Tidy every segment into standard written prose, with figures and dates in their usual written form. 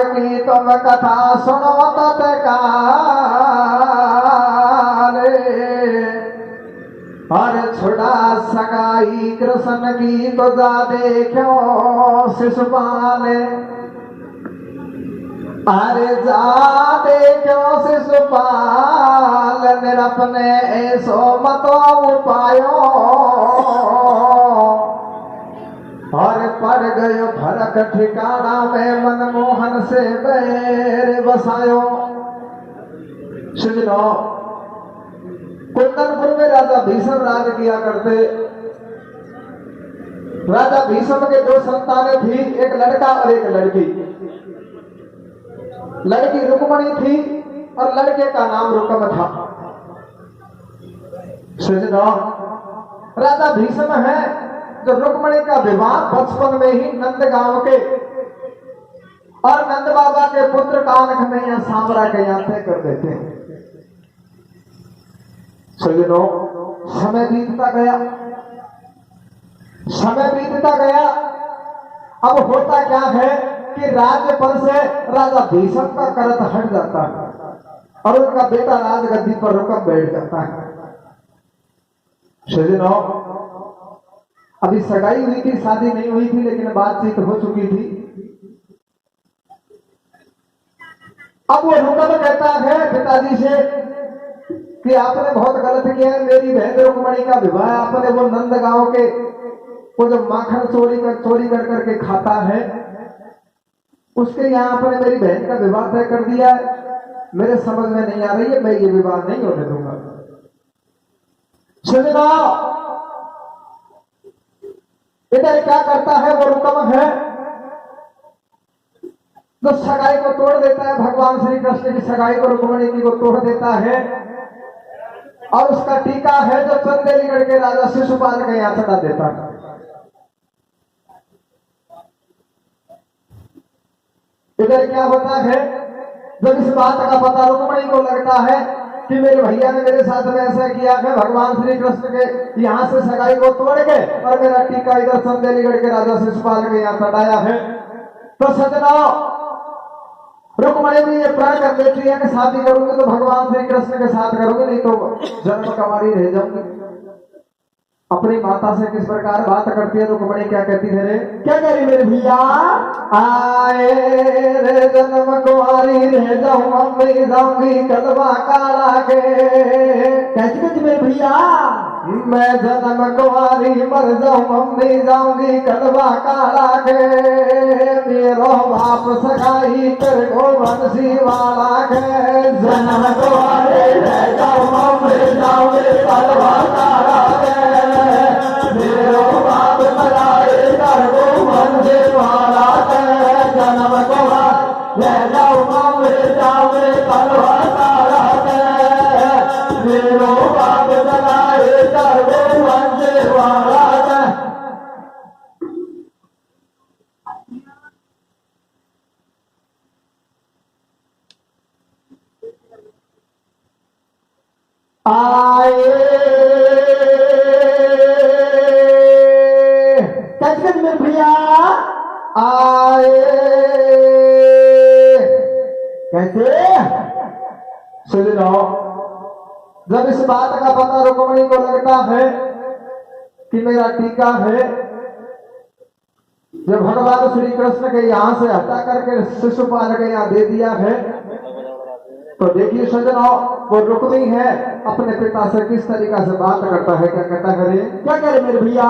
की तुम कथा सुनो तत्काल, और छुड़ा सगाई कृष्ण की तो जा देखो शिशुपाल। अरे जा देखो शिशुपाल निरपने ऐसो मतो उपायो, और पड़ गयो फरक ठिकाना में मनमोहन से बैर बसायो। सुनो, कुंदनपुर में राजा भीष्म राज किया करते। राजा भीष्म के दो संतानें थी, एक लड़का और एक लड़की। लड़की रुक्मणी थी और लड़के का नाम रुकम था। सुनो, राजा भीष्म है जो रुक्मणी का विवाह बचपन में ही नंद गांव के और नंद बाबा के पुत्र कानक में या सांवरा के यहाँ तय कर देते हैं। सुनो, समय बीतता गया, समय बीतता गया। अब होता क्या है कि राज्य पर से राजा भीष्म का करत हट जाता है और उनका बेटा राजगद्दी पर रुकम बैठ जाता है। सुनो, अभी सगाई हुई थी, शादी नहीं हुई थी, लेकिन बातचीत हो चुकी थी। अब वो रुकम कहता है पिताजी से कि आपने बहुत गलत किया है, मेरी बहन रुक्मणी का विवाह आपने वो नंद गांव के वो जो माखन चोरी कर करके खाता है उसके यहाँ आपने मेरी बहन का विवाह तय कर दिया है। मेरे समझ में नहीं आ रही है, मैं ये विवाह नहीं होने दूंगा। सुनो, इधर क्या करता है वो रुकम है जो सगाई को तोड़ देता है। भगवान श्री कृष्ण की सगाई को रुक्मणी की को तोड़ देता है और उसका टीका है जो चंदेलीगढ़ के राजा शिशुपाल के यहाँ चढ़ा देता है। इधर क्या होता है, जब इस बात का पता रुक्मणी को लगता है कि मेरे भैया ने मेरे साथ में ऐसा किया है, भगवान श्री कृष्ण के यहाँ से सगाई को तोड़ के और मेरा टीका इधर चंदेलीगढ़ के राजा शिशुपाल के यहाँ चढ़ाया है, तो सजना रुक्मणी भी ये प्रण कर लेती है कि शादी करूंगी तो भगवान श्री कृष्ण के साथ करूंगी, नहीं तो जन्म कमारी रह जाऊंगी। अपनी माता से किस प्रकार बात करती है रुक्मणी, क्या कहती है रे, क्या कह रही मेरे भैया, आए रे जन्म कुमारी रह जाऊं मम्मी जाऊंगी कलवा काला के। कैसी कहती मेरे भैया, मैं जन्म कुमारी मर जाऊं मम्मी जाऊंगी कलवा काला के। मेरो बाप सगाई कर गो बंसी वाला के। जन्म कुमारी रह जाऊं मम्मी जाऊंगी कलवा काला के। मेरो बाप सगाई कर गो बंसी वाला के। जन्म कुमारी रह जाऊं मम्मी जाऊंगी कलवा काला के। मेरो बाप सगाई कर गो बंसी वाला के। आए कैसे मेरे भैया, आए कैसे। सुनो, जब इस बात का पता रुक्मणी को लगता है कि मेरा टीका है जब भगवान श्री कृष्ण के यहाँ से हटा करके शिशुपाल के यहाँ दे दिया है, तो देखिए सजनों, वो रुक्मी है अपने पिता से किस तरीका से बात करता है। क्या कहता है रे, क्या कह रहे मेरे भैया,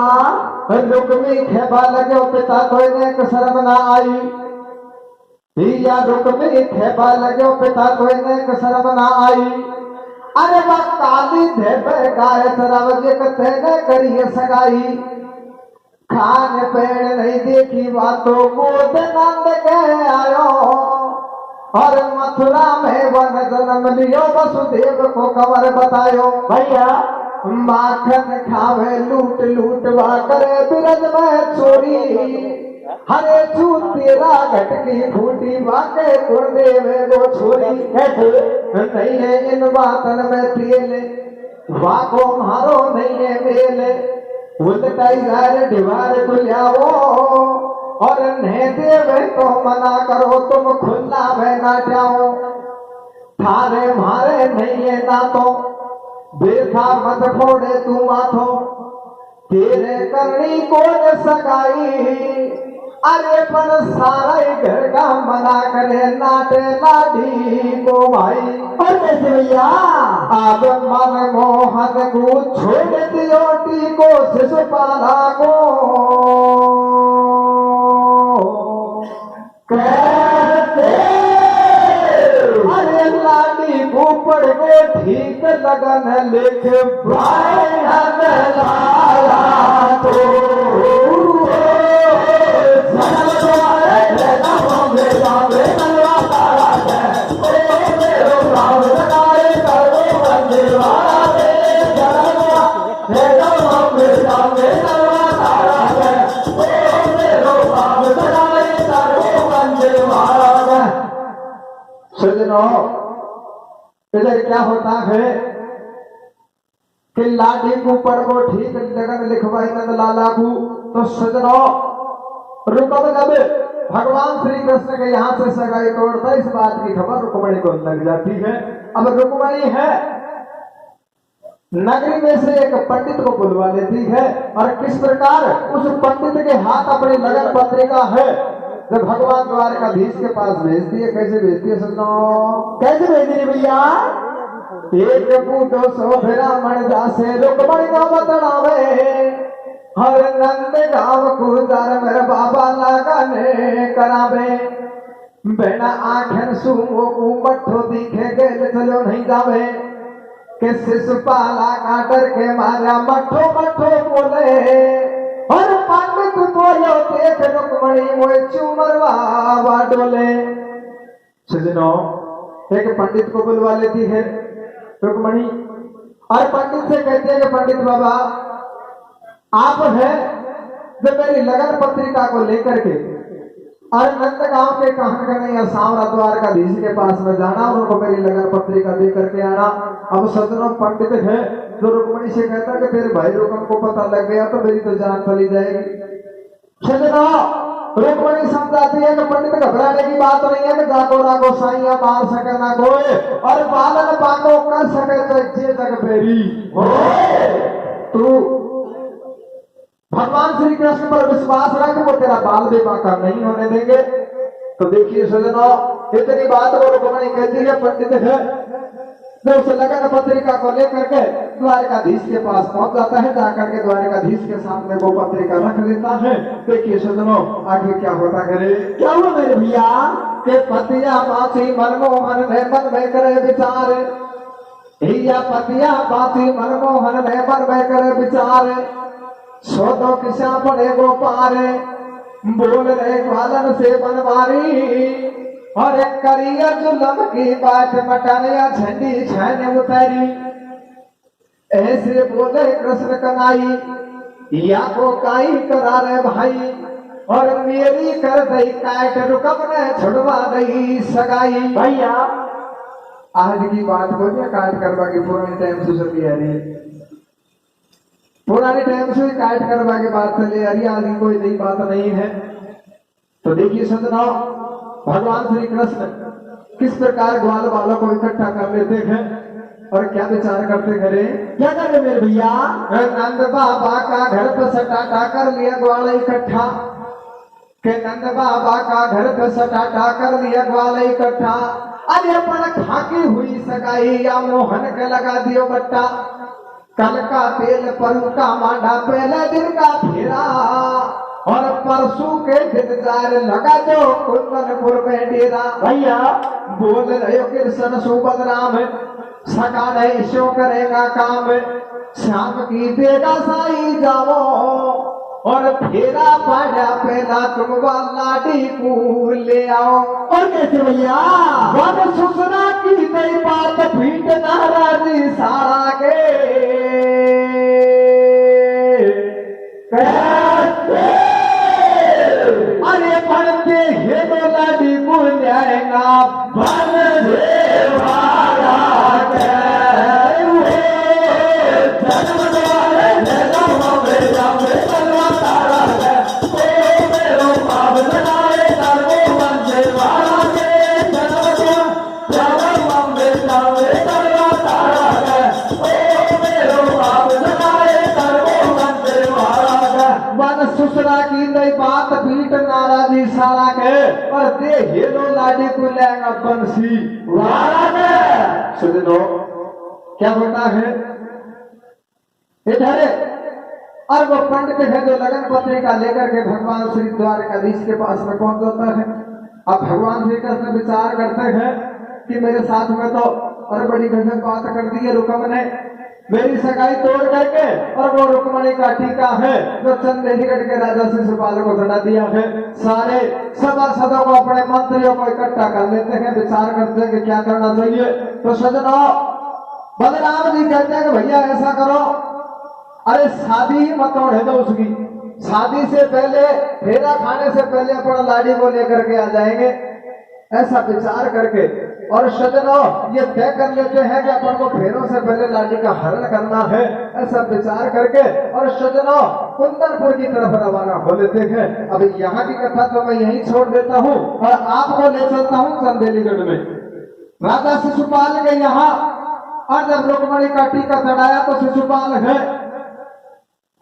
रुक्मी खेपा लगे पिता कोई ने शर्म ना आई। या रुक्मी खेपा लगे पिता कोई ने शर्म ना आई। अरे वह काली धेपे गाय तरवजे कते ने करिए सगाई। खान पेड़ नहीं देखी बातों को नंद गए आयो। और मथुरा में वन जन्म लियो वसुदेव को खबर बतायो। भैया माखन खावे लूट लूटवा करे बिरज में चोरी। हरे छू तेरा घटकी फूटी वाके गुरुदेव वो छोरी। नहीं है इन बातन में तेल वाको मारो नहीं है मेल। उल्टाई गार दीवार खुलियाओ और नहीं देवे तो मना करो, तुम खुला में ना जाओ, थारे मारे नहीं है ना तो बेथा मत फोड़े तू माथो, तेरे करनी कौन सगाई, अरे पर सारा घर का मना करे नाटे लाडी को भाई। और कैसे भैया अब मन मोहन को छोड़ दियो टी को शिशुपाला को, कैसे अरे लाडी को पड़ गए ठीक लगन लेके भाई लाला तो सजनों, इधर क्या होता है कि लाडी को पड़गो ठीक लगन लिखवाई नंद लाला को, तो सजनों रुकम जब भगवान श्री कृष्ण के यहाँ से सगाई तोड़ता, इस बात की खबर रुक्मणी को लग जाती है। अब रुक्मणी है नगरी में से एक पंडित को बुलवा लेती है, और किस प्रकार उस पंडित के हाथ अपनी लगन पत्रिका है जब भगवान द्वारकाधीश के पास भेजती है। कैसे भेजती है सुनो, कैसे भेजती है भैया, एक बूटो सो ब्राह्मण जासे रुक्मणी को बतलावे, हर नंद गाँव को दर मेरे बाबा लगाने करावे, बिना आंखन सुमो को मठो दिखे गेल चलो नहीं जावे, के शिशुपाला का डर के मारा मठो मठो बोले, और पंडित बोलो देख रुक्मणी मोए चुमरवा डोले। सजनों, एक पंडित को बुलवा लेती है रुक्मणी, और पंडित से कहती है कि पंडित बाबा आप है जो मेरी लगन पत्रिका को लेकर के और नंदगांव के कहन कन्हैया सांवरा द्वारकाधीश के पास में जाना, उनको मेरी लगन पत्रिका दे करके आना। अब सजनों पंडित है जो रुक्मणी से कहता कि तेरे भाई रुकम को पता लग गया तो मेरी तो जान चली जाएगी। सजनों रुक्मणी समझाती है कि पंडित घबराने की बात नहीं है, कि जाको रागो साइया मार सके ना कोई, और बालन पाको कर सके तो जे जग बेरी तू भगवान श्री कृष्ण पर विश्वास रख, वो तेरा बाल विवाह का नहीं होने देंगे। तो देखिए सजनों, इतनी बात वो रुक्मणी कहती है, पंडित है जो उस लगन पत्रिका को लेकर के द्वारकाधीश के पास पहुंच जाता है, जाकर के द्वारकाधीश के सामने वो पत्रिका रख लेता है। देखिए सजनों आगे क्या होता करे, क्या हुआ मेरे भैया के पतिया बासी मनमोहन में मन में करे विचार, हिया पतिया बासी मनमोहन में मन में करे विचार, सो तो किसा पड़े गो पारे, बोल रहे ग्वालन से बनवारी, और एक करिया जुलम की बात मटानिया झंडी छाने उतारी, ऐसे बोले कृष्ण कनाई या को काई करा रे भाई, और मेरी कर दई काट रुकम ने छुड़वा दई सगाई। भैया आज की बात को काट करवा के पुराने टाइम से चली आ रही है, पुराने टाइम से काट करवा के बात चले आ रही है, आज कोई नई बात नहीं है। तो देखिए सजनों भगवान श्री कृष्ण किस प्रकार ग्वाल वालों को इकट्ठा कर लेते हैं और क्या विचार करते घरे, क्या करे मेरे भैया, नंद बाबा का घर पर सटाटा कर लिया ग्वाल इकट्ठा, के नंद बाबा का घर पर सटाटा कर लिया ग्वाल इकट्ठा, अरे अपन खाकी हुई सगाई या मोहन के लगा दियो बट्टा, कल का तेल परु का मांडा पहले दिन का फेरा, और परसों के दिन जार लगा जो कुंदनपुर में डेरा। भैया बोल रहे हो कृष्ण सुबद राम सका नहीं शो करेगा काम, शाम की देगा साई जाओ, और फेरा पाया पहला तुम लाडी को ले आओ। और कैसे भैया वन सुसरा की नई बात पीट नाराजी सारा के, अरे पढ़ते हे तो लाडी को जाएगा बन देवारा जन्म दूसरा की नई बात पीट नाराजी सारा के और दे हेलो लाडी को लेगा बंसी वाला के सुनो क्या होता है इधर और वो पंडित है जो लगन पत्रिका लेकर के भगवान श्री द्वारकाधीश के पास में पहुंच जाता है। अब भगवान श्री कृष्ण विचार करते हैं कि मेरे साथ में तो और बड़ी गजब बात कर दी है रुकम ने, मेरी सगाई तोड़ करके और वो रुक्मणी का टीका है जो चंदेलीगढ़ के राजा शिशुपाल को चढ़ा दिया है। सारे सभासदों को अपने मंत्रियों को इकट्ठा कर लेते हैं, विचार करते हैं कि क्या करना चाहिए। तो सजनों बलराम जी कहते हैं कि भैया ऐसा करो, अरे शादी मत तोड़ दो उसकी, शादी से पहले फेरा खाने से पहले अपना लाड़ी को लेकर के आ जाएंगे। ऐसा विचार करके और सजनों ये तय कर लेते हैं कि अपन को फेरों से पहले लाड़ी का हरण करना है। ऐसा विचार करके और सजनों कुंदनपुर की तरफ रवाना हो लेते हैं। अब यहाँ की कथा तो मैं यहीं छोड़ देता हूँ और आपको ले चलता हूँ चंदेलीगढ़ में। राजा शिशुपाल के यहाँ और जब रुक्मणी का टीका चढ़ाया तो शिशुपाल है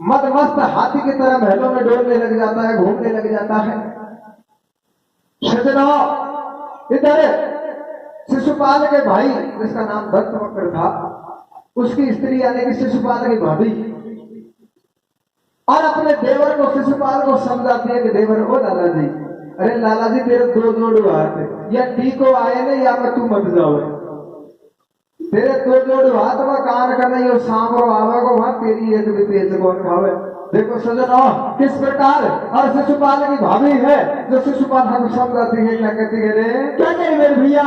मदमस्त हाथी की तरह महलों में डोलने लग जाता है, घूमने लग जाता है। सजनों इधर शिशुपाल के भाई जिसका नाम दत्तवक्र था, उसकी स्त्री यानी कि शिशुपाल की भाभी और अपने देवर को शिशुपाल को समझाती है कि देवर ओ लाला जी, अरे लाला जी तेरे दो जोड़ हाथ या टीको आए नहीं या मैं तू मत जाओ, तेरे दो जोड़ हाथ में कान करना ये सांभरो आवे को वहां तेरी एक भी तेज कौन खावे। देखो सजनों किस प्रकार और शिशुपाल की भाभी है जो शिशुपाल हम समझाती है, क्या कहती है रे, क्या कह मेरे भैया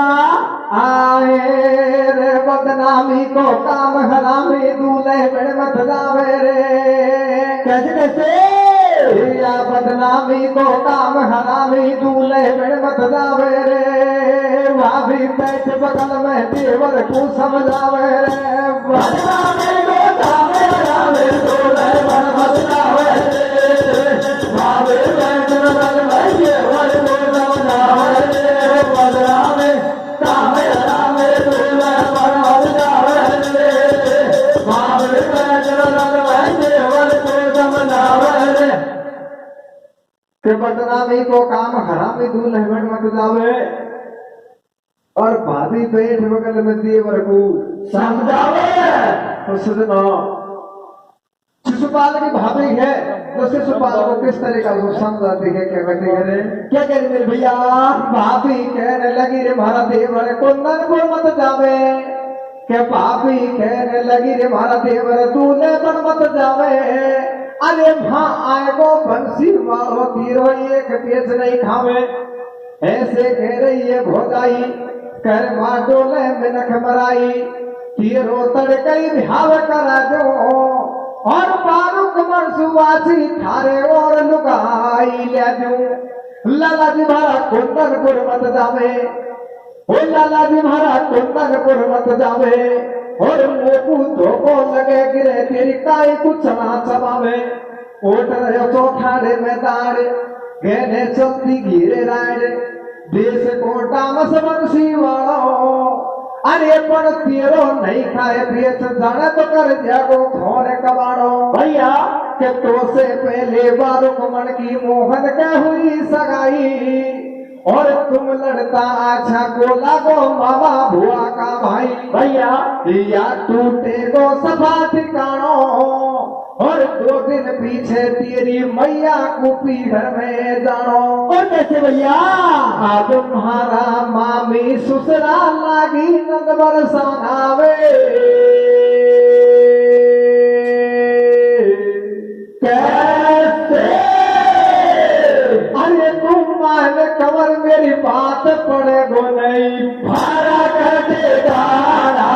आए रे बदनामी को काम हरामी दूल्हे बड़े मत जावे रे, कैसे कैसे या बदनामी को काम हरामी दूल्हे बड़े मत जावे रे, भाभी बैठ बगल में देवर को समझावे रे, बदनामी को काम हरामी दूल्हे बड़े मत जावे रे, भाभी बैठ बगल में देवर को समझावे रे, बदनामी काम हरामी दूल्हे बड़े मत जावे रे, भाभी बैठ बगल में देवर को समझावे रे, कि बदनामी को काम हरामी दूल्हे बड़े मत जावे और भाभी पेट बगल में देवर को समझावे। तो सुनो शिशुपाल की भाभी है जो शिशुपाल को किस तरीका से समझाती है, क्या कहती है, क्या कह रही मेरे भैया, भाभी कहने लगी रे मारा देवर कुंदनपुर मत जावे, के भाभी कहने लगी रे मारा देवर दूल्हे पर मत जावे, अरे वहां आएगो बंसी वालो तीरो एक पेच नहीं खावे, ऐसे कह रही है भोजाई कर डोले में नख मराई, तीरो तड़कई भाव करा दो और बारुक मनसुवासी थारे और लुगाई ले दू, लाला जी मारा कुंदनपुर मत जावे, ओ लाला जी मारा कुंदनपुर मत जावे, और मोकू धोको लगे गिरे तेरी काई कुछ ना चबावे, ओट रहे चौठाड़े में दाड़े गहने चलती घिरे राड़े, देश कोटा मसवंशी वालों, अरे पर तेरो नहीं खाए पेट जाने तो कर जागो खोरे कबाड़ो, भैया के तो से पहले बारुक मन की मोहन के हुई सगाई, और तुम लड़ता अच्छा को लागो मामा भुआ का भाई, भैया या टूटे गो सफा ठिकानो, और 2 दिन पीछे तेरी मैया कुपी घर में जानो, और कैसे भैया अब तुम्हारा मामी ससुरा लागी नंद बरसानावे, कैसे अरे तुम मान कवर मेरी बात पड़े गो नहीं, भाड़ा कटे दाना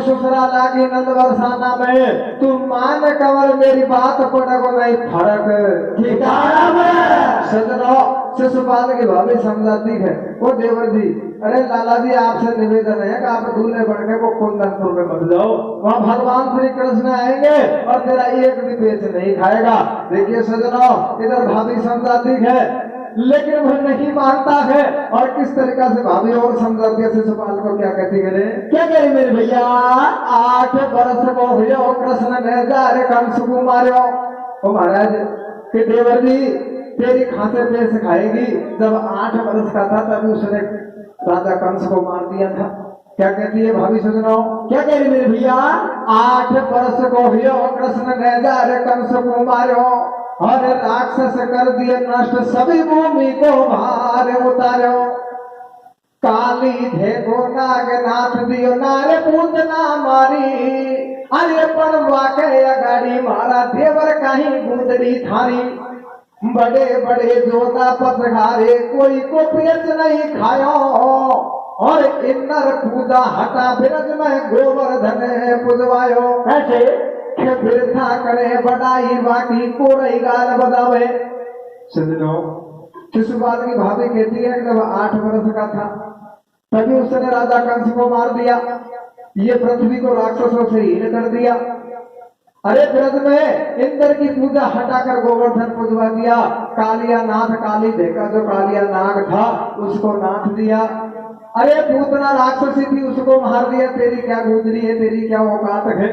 ससुरा लागी नंद बरसाना में, तुम मान कवर मेरी बात पड़ो नहीं फर्क ठिकाना में। सजनों शिशुपाल की भाभी समझाती है, ओ देवर जी अरे लाला जी आपसे निवेदन है कि आप दूल्हे बन के वो कुंदनपुर में मत जाओ, वहाँ भगवान श्री कृष्ण आएंगे और तेरा एक भी पेट नहीं खाएगा। देखिए सजनों, इधर भाभी समझाती है लेकिन वह नहीं मानता है। और किस तरीका से भाभी और समझाती है शिशुपाल को, क्या कहती है, क्या कह रही मेरे भैया, 8 बरस को हुआ कृष्ण ने जा रे कंस को मारो। ओ महाराज के देवर जी तेरी खाते पेश खाएगी। जब 8 बरस का था तभी उसने राजा कंस को मार दिया था। क्या कहती है भाभी सुनो, क्या कह रही मेरे भैया, 8 बरस को हुआ कृष्ण ने जा रे कंस को मारो और राक्षस कर दिए नष्ट सभी भूमि को भार उतारो। काली देखो नाग नाथ दियो नारे पूतना मारी। अरे पर वाके अगाड़ी मारा देवर कहीं बूंदड़ी थारी। बड़े बड़े जोधा पथरारे कोई को पेच नहीं खायो और इन्नर कूदा हटा बिरज में गोवर्धन पुजवायो। ऐसे फिर था करे बढ़ाई बाकी कोई गाल बजावे। सुनो, शिशुपाल की भाभी कहती है कि जब 8 वर्ष का था तभी उसने राजा कंस को मार दिया, ये पृथ्वी को राक्षसों से हीन कर दिया। अरे ब्रज में इंद्र की पूजा हटाकर गोवर्धन पुजवा दिया। कालिया नाथ काली देखा जो कालिया नाग था उसको नाथ दिया। अरे पूतना राक्षसी थी उसको मार दिया। तेरी क्या गुजरी है, तेरी क्या औकात है।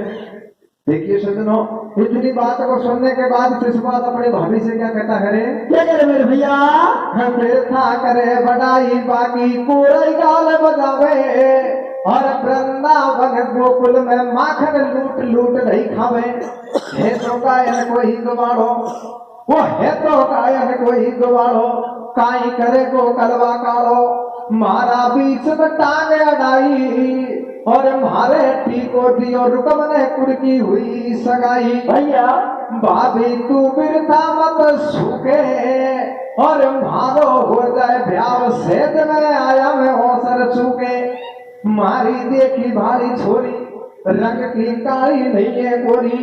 देखिए सजनों, इतनी बात को सुनने के बाद शिशुपाल अपनी भाभी से क्या कहता है, रे क्या करे मेरे भैया, फिर था करे बढ़ाई बाकी कोई गाल बजावे और वृंदावन गोकुल में माखन लूट लूट नहीं खावे। है तो गायन को ही गवाड़ो, वो है तो गायन को ही गवाड़ो, काई करे को कलवा काड़ो। मारा बीच में टांग अड़ाई और मारे टीको दियो रुकम ने कुड़की हुई सगाई। भैया भाभी तू बिरथा मत सूखे और मारो हो जाए ब्याह सेज में आया मैं औसर चूके। मारी देखी भारी छोरी रंग की काली नहीं है गोरी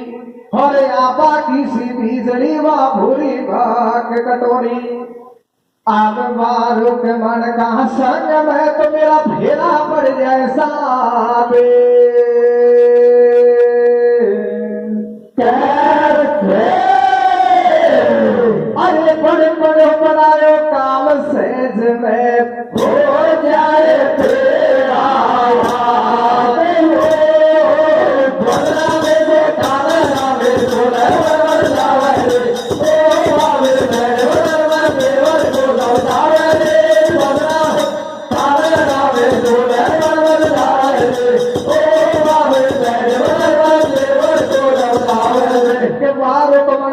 और आपा की सी बीजड़ी वा भूरी भाग कटोरी। आग मारो के मन का संग में तो मेरा फेरा पड़ जाए साबे। अरे बड़े बड़े बनायो काम सेज में हो जाए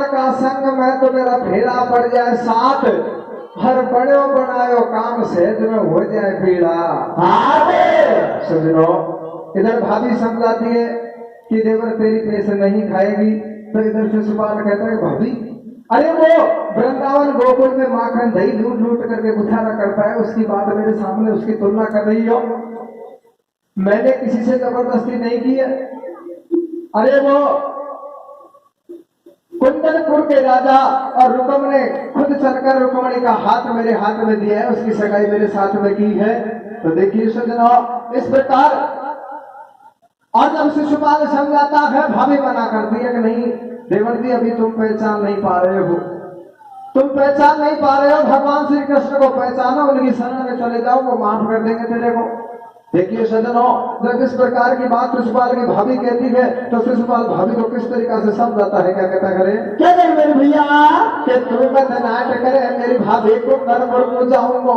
तेरा संग में तो मेरा फेरा पड़ जाए साथ। हर बड़े बनायो काम सेज में हो जाए पीड़ा। सुनो, इधर भाभी समझाती है कि देवर तेरी पैसे नहीं खाएगी। तो इधर शिशुपाल कहता है भाभी अरे वो वृंदावन गोकुल में माखन दही लूट लूट करके गुजारा करता है, उसकी बात मेरे सामने उसकी तुलना कर रही हो। मैंने किसी से जबरदस्ती नहीं की है। अरे वो कुंदनपुर के राजा और रुकम ने खुद चलकर रुकमणी का हाथ मेरे हाथ में दिया है, उसकी सगाई मेरे साथ में की है। तो देखिए सजनों, इस प्रकार और जब शिशुपाल समझाता है, भाभी मना करती है कि नहीं देवर जी अभी तुम पहचान नहीं पा रहे हो, तुम पहचान नहीं पा रहे हो। भगवान श्री कृष्ण को पहचानो, उनकी शरण में चले जाओ, वो माफ कर देंगे तेरे को। देखिए सजनों, जब इस प्रकार की बात शिशुपाल की भाभी कहती है तो शिशुपाल भाभी को किस तरीका से समझाता है, क्या कहता करे, क्या करे मेरे भैया कि तू मत नाट करे मेरी भाभी को नरपुर को जाऊंगा,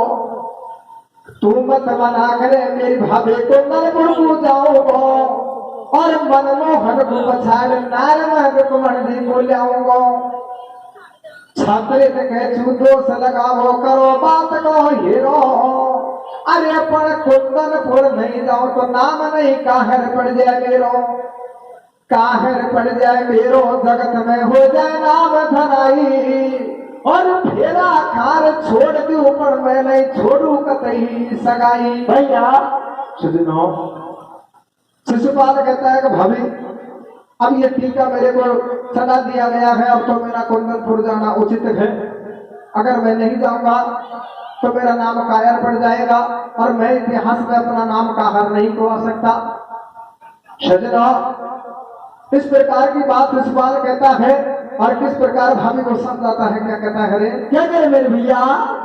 तू मत मना करे मेरी भाभी को नरपुर को जाऊंगा और मनमोहन को पछाड़ नार में रुकमण जी को लाऊंगा। छात्र कह चू दोष लगाओ करो बात को हीरो। अरे पर कुंदनपुर नहीं जाओ तो नाम नहीं काहर पड़ जाए मेरो, काहर पड़ जाए मेरो जगत में हो जाए नाम धराई और फेरा खार छोड़ दी ऊपर मैं नहीं छोड़ू कतई सगाई। भैया सुनो, शिशुपाल कहता है कि भाभी अब ये टीका मेरे को चला दिया गया है, अब तो मेरा कुंदनपुर जाना उचित है। अगर मैं नहीं जाऊंगा तो मेरा नाम कायर पड़ जाएगा और मैं इतिहास में अपना नाम कायर नहीं कमा सकता। सजना इस प्रकार की बात शिशुपाल कहता है और किस प्रकार भाभी को समझाता है। क्या कहता है रे? क्या करे मेरे भैया?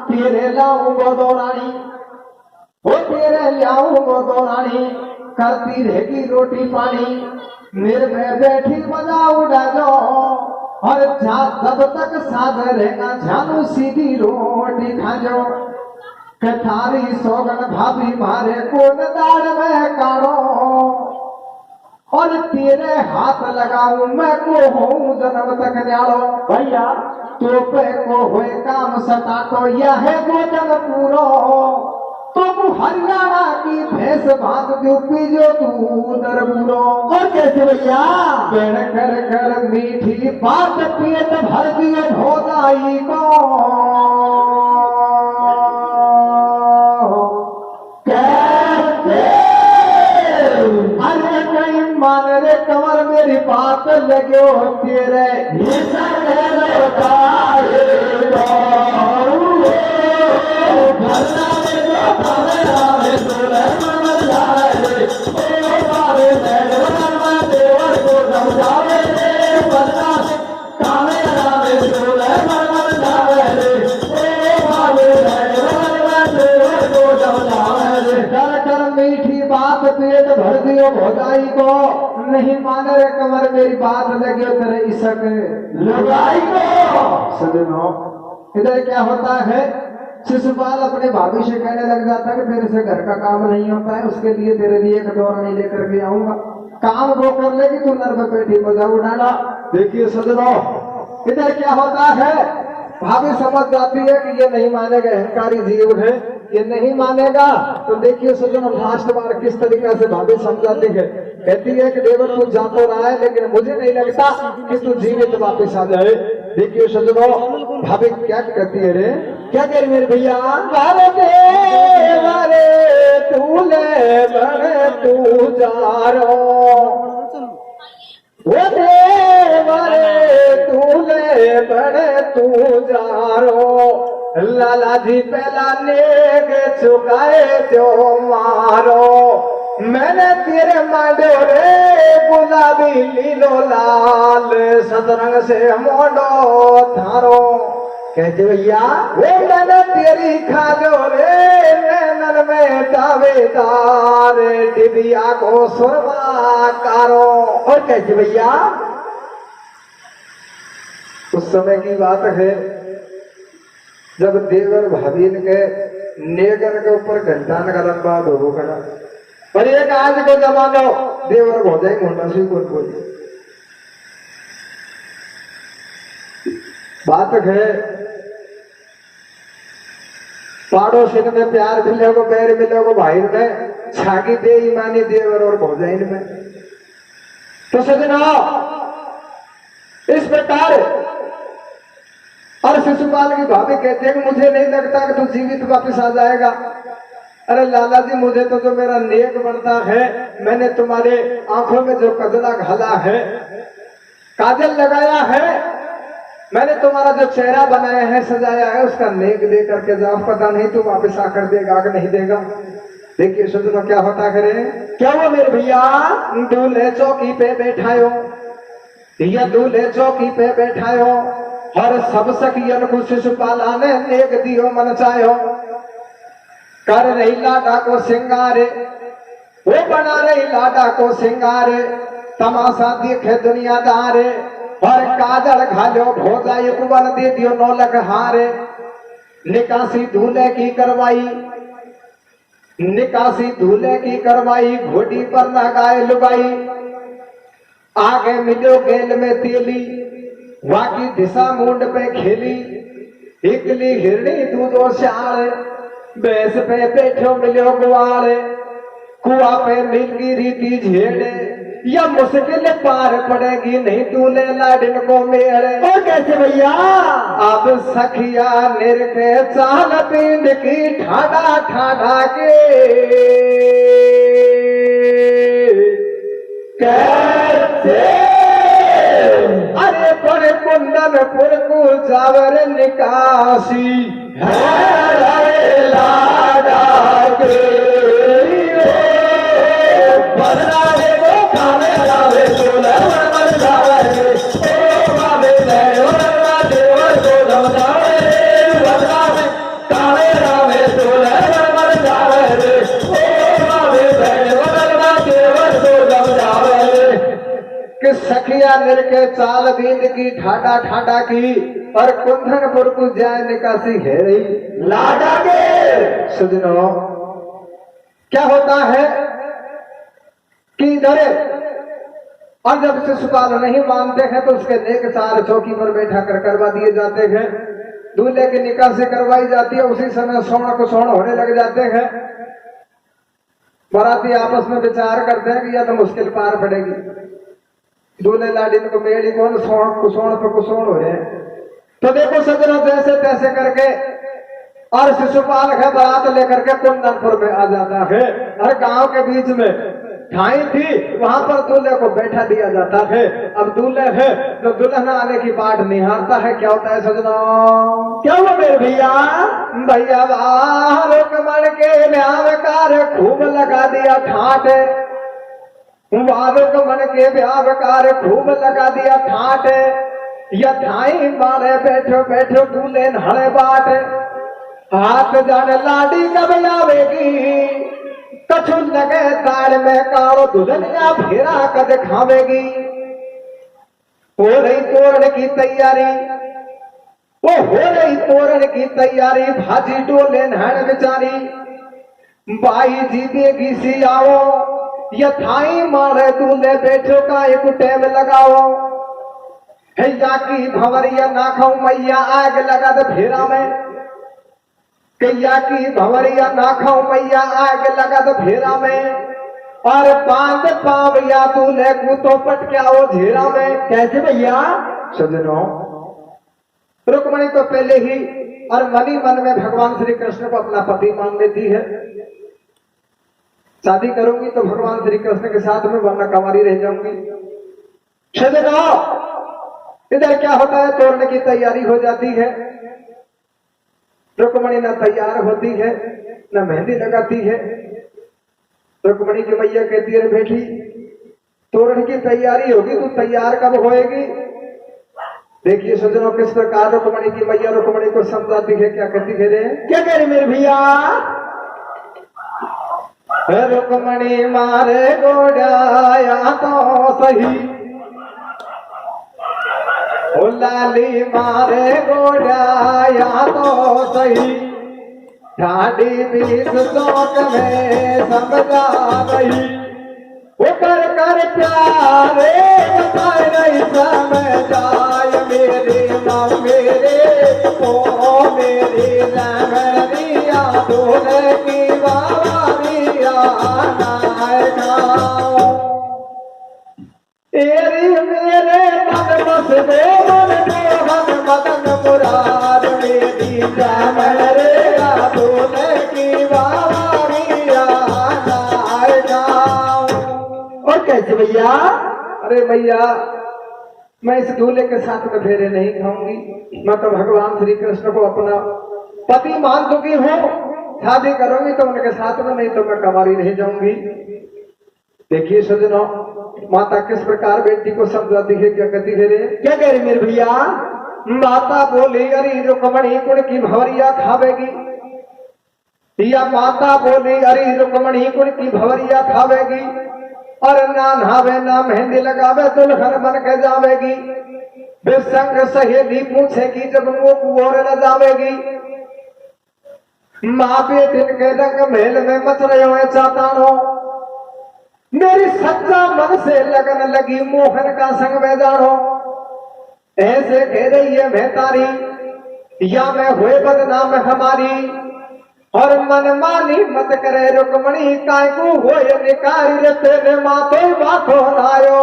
तेरे लाऊंगो दो रानी, वो तेरे लाऊंगो दो रानी, करती रहेगी रोटी पानी, मेरे में बैठी बजा उड़ा जो, और जब तक साध रहेगा झानू सीधी रोटी खा जो, कथारी सोगन भाभी मारे को दाड़ में काढ़ो, और तेरे हाथ लगाऊं मैं को हूँ जन्म तक न्यालो। भैया तो पे को हुए काम सटा तो यह है गोजन पूरो, तो तू हरियाणा की भैंस बांध दू पीजो तू दरबूरो। और कैसे भैया? पेड़ कर कर मीठी बात पेट भर दिए भोदाई को, मान रे कमर मेरी बात लगे तेरे मीठी बात पेट भर दियो भोजाई को, नहीं माने रे कमर मेरी बात लगे तेरे इसक लगाई को। सजनो इधर क्या होता है? शिशुपाल अपने भाभी से कहने लग जाता है कि तेरे से घर का काम नहीं होता है, उसके लिए तेरे लिए एक दौरानी लेकर के आऊंगा, काम वो कर लेगी, तू नर्म पेटी बजा उड़ाना। देखिए सजनो इधर क्या होता है? भाभी समझ जाती है कि ये नहीं मानेगा, अहंकारी जीव है, ये नहीं मानेगा। तो देखिए सजनो लास्ट बार किस तरीके से भाभी समझाती है। कहती है कि देवर तू जा तो रहा है, लेकिन मुझे नहीं लगता कि तू जीवित वापस आ जाए। देखिए सजनो भाभी क्या कहती है रे? क्या करे मेरे भैया? तू ले बड़े तू जा रो, वो देवरे तू ले बड़े तू जा रो, लाला जी पहला नेक चुकाए जो मारो, मैंने तेरे मांडो रे गुलाबी लीलो लाल, सतरंग से मोड़ो थारो। कैसे भैया? वो मैंने तेरी खाजो रे नैनन में दावेदार, डिबिया को सुरमा कारो। और कैसे भैया? उस समय की बात है जब देवर भाभी के नेगर के ऊपर घंटान का लंबा धोबो खड़ा, पर एक आज को जमानो देवर भोजाई मुंडा से कोई बोली बात है। पड़ोसी में प्यार मिलेगो, बैर मिलेगो, भाई में छागी दे ईमानी देवर और भोजाइन में। तो सजना इस प्रकार और शिशुपाल की भाभी कहते हैं कि मुझे नहीं लगता कि तू जीवित वापस आ जाएगा। अरे लाला जी मुझे तो जो मेरा नेक बनता है, मैंने तुम्हारे आंखों में जो कजला घाला है, काजल लगाया है, मैंने तुम्हारा जो चेहरा बनाया है, सजाया है, उसका नेक दे करके जाओ, पता नहीं तू वापस आकर देगा कि नहीं देगा। देखिए सजनो क्या होता करे? क्या हुआ मेरे भैया? दूल्हे चौकी पे बैठायो, या दूल्हे चौकी पे बैठायो, हर सब सखियन को शिशुपाला ने नेक दियो मन चायो, कर रही लाडा को सिंगारे, वो बना रही लाडा को सिंगारे, तमाशा देखे दुनियादारे, और काजल घालो भोजाई कुबन दे दियो नौलक हारे, निकासी दूल्हे की करवाई, निकासी दूल्हे की करवाई, घोड़ी पर ना गाय लुगाई, आगे मिलो गेल में तेली, वाकी दिशा मुंड पे खेली, इकली हिरणी दूधो श्याल, भैंस पे बैठो मिलो ग्वाल, कुआ पे मिलगी रीति झेड़े, या मुश्किल पार पड़ेगी नहीं दूल्हे लाडिन को मेरे। और कैसे भैया? अब सखिया निरखे चाल पिंड की ठाडा ठाडा के, कैसे अरे बड़े कुंदनपुर को जावर निकासी है, लाडा के बदनावे को खावे लावे तोला मन जावे ओ बाबे ले वरना देवर को दमदावे बदनावे काले रावे तोला मन जावे ओ बाबे ले वरना देवर को दमदावे कि सखिया मिल के चाल बींद की ठाडा ठाडा की और कुंदनपुर को जाए निकासी है रही लाडा के सजनों। क्या होता है कि इधर और जब शिशुपाल नहीं मानते हैं तो उसके नेक सार चौकी पर बैठा कर करवा दिए जाते हैं। दूल्हे की निकासी करवाई जाती है, उसी समय सोना को सोना होने लग जाते हैं। बाराती आपस में विचार करते हैं कि यह तो मुश्किल पार पड़ेगी। दूल्हे लाडिन को मेड़ी कौन कुसोण पर कुसोण हो रहे हैं। तो देखो सजनों, जैसे तैसे करके और शिशुपाल है बारात लेकर के कुंदनपुर में आ जाता है। हर गांव के बीच में ठाई थी, वहां पर दूल्हे को बैठा दिया जाता है। अब दूल्हे है तो दुल्हन आने की बाट निहारता है। क्या होता है सजनों? क्या हुआ मेरे भैया? भैया रुकमण के ब्याहकार खूब लगा दिया ठाट। रुकमण के ब्याहकार खूब लगा दिया ठाट। यथाई मारे बैठो बैठो दूल्हे नहड़े बाट। हाथ जाने लाडी कब आवेगी, कछु लगे ताड़ में कारो दुल्हनिया फेरा कद खावेगी। हो रही तोरण की तैयारी, वो हो रही तोरण की तैयारी। भाजी डोले नहड़ बिचारी, बाई जी देगी सी आओ। यथाई मारे दूल्हे बैठो का एक टेम लगाओ। हैया की भंवरिया ना खाऊं मैया आग लगा दे फेरा में। कैया की भंवरिया ना खाऊं मैया आग लगा दे फेरा में। और बांध पावया दूल्हे को तो पटक्या वो घेरा में। कैसे भैया? सजनों, रुक्मणी तो पहले ही और मनी मन में भगवान श्री कृष्ण को अपना पति मान लेती है। शादी करूंगी तो भगवान श्री कृष्ण के साथ में, वरना कंवारी रह जाऊंगी। सजनों, इधर क्या होता है, तोड़ने की तैयारी हो जाती है। रुक्मणी न तैयार होती है न मेहंदी लगाती है। रुक्मणी की मैया कहती है, बेटी तोरण की तैयारी होगी, तू तैयार कब होएगी? देखिए सज्जनों, किस प्रकार रुक्मणी की मैया रुक्मणी को समझाती है। क्या कहती है रे? क्या कह रहे मेरे भैया? रुक्मणी मारे गोड़ाया तो सही, ओ लाली मारे गोड़ाया तो सही। ठाडी बीच चौक में समझा रही, वो कर कर प्यारे बताए नहीं समझाए। मेरे माँ मेरे ओ मेरी लहरिया दूल्हे की बावरिया नायका। तेरी मेरे मन बस दे मन मोहन मदन मुरार। मेरी लहरिया दूल्हे की बावरिया नायका। और कैसे भैया? अरे भैया, मैं इस दूल्हे के साथ में फेरे नहीं खाऊंगी। मैं तो भगवान श्री कृष्ण को अपना पति मान चुकी हूँ। शादी करूंगी तो उनके साथ में, नहीं तो मैं कंवारी रह जाऊंगी। देखिए सजनों, माता किस प्रकार बेटी को समझाती है। क्या कहती है रे? क्या कह रही मेरे भैया? माता बोली, अरे रुक्मणी कुड़ की भंवरिया खावेगी। या माता बोली, अरे रुक्मणी कुड़ की भंवरिया खावेगी। और ना नहावे ना मेहंदी लगावे दुल्हन बन के जावेगी। बेसंग सहेली पूछेगी जब वो कुंवर न जावेगी। माँ बेटिन के रंग मेल में मच रहे हो चातानो। मेरी सच्चा मन से लगन लगी मोहन का संग में जानो। ऐसे कह रही है मैं तारी, या मैं हुए बदनाम हमारी। और मन मानी मत करे रुक्मणी, काय को होए निकारी रे तेरे माथे माथो नायो।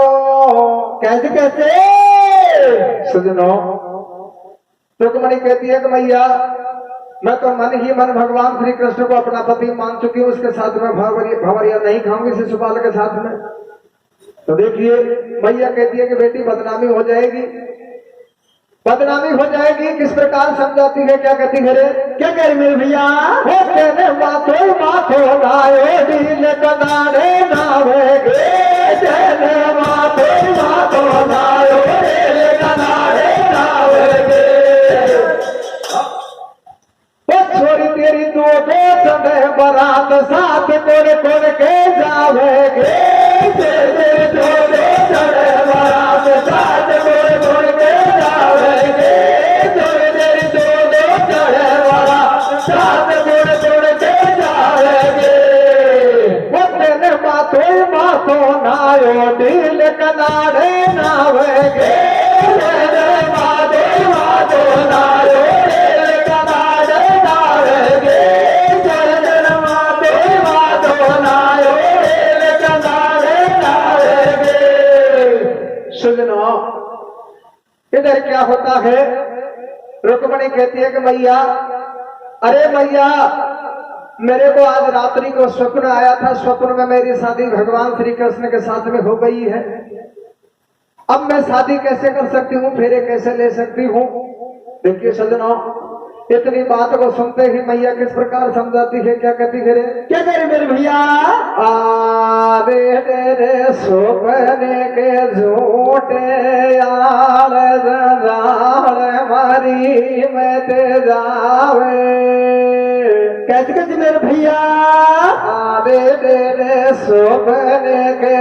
कैसे कैसे? सुनो, रुक्मणी कहती है कि मैया, मैं तो मन ही मन भगवान श्री कृष्ण को अपना पति मान चुकी हूँ। उसके साथ में भंवरिया नहीं खाऊंगी शिशुपाल के साथ में। तो देखिए मैया कहती है कि बेटी बदनामी हो जाएगी। बदनामी हो जाएगी। किस प्रकार समझाती है, क्या कहती है रे? क्या कह रहे मेरे भैया? हो तेरे माथो माथो लायो दिल कनारे नावेगे, तेरे माथो माथो लायो दिल कनारे नावेगे। ओ छोरी तेरी दो संगे बारात साथ कोड़ कोड़ के जावेगे, तेरे दो चढ़े बारात साथ कोड़ कोड़ के जावेगे। तेरे दो चढ़े बारात साथ कोड़ कोड़ के जावेगे। वो तेरे माथो माथो नायो दिल कनारे नावेगे, तेरे माथो माथो लायो दिल कनारे नावेगे। तेरे माथो माथो लायो दिल कनारे नावेगे। सुनो इधर क्या होता है? रुक्मणी कहती है कि मैया, अरे मैया, मेरे को आज रात्रि को स्वप्न आया था, स्वप्न में मेरी शादी भगवान श्री कृष्ण के साथ में हो गई है। अब मैं शादी कैसे कर सकती हूँ, फेरे कैसे ले सकती हूँ? देखिए सज्जनों, इतनी बात को सुनते ही मैया किस प्रकार समझाती है, क्या कहती है रे? क्या करे मेरे भैया? आरे रे सोपने के झूठे आल जाल मारी में ते जावे। कैसे मेरे भैया? आरे रे सोपने के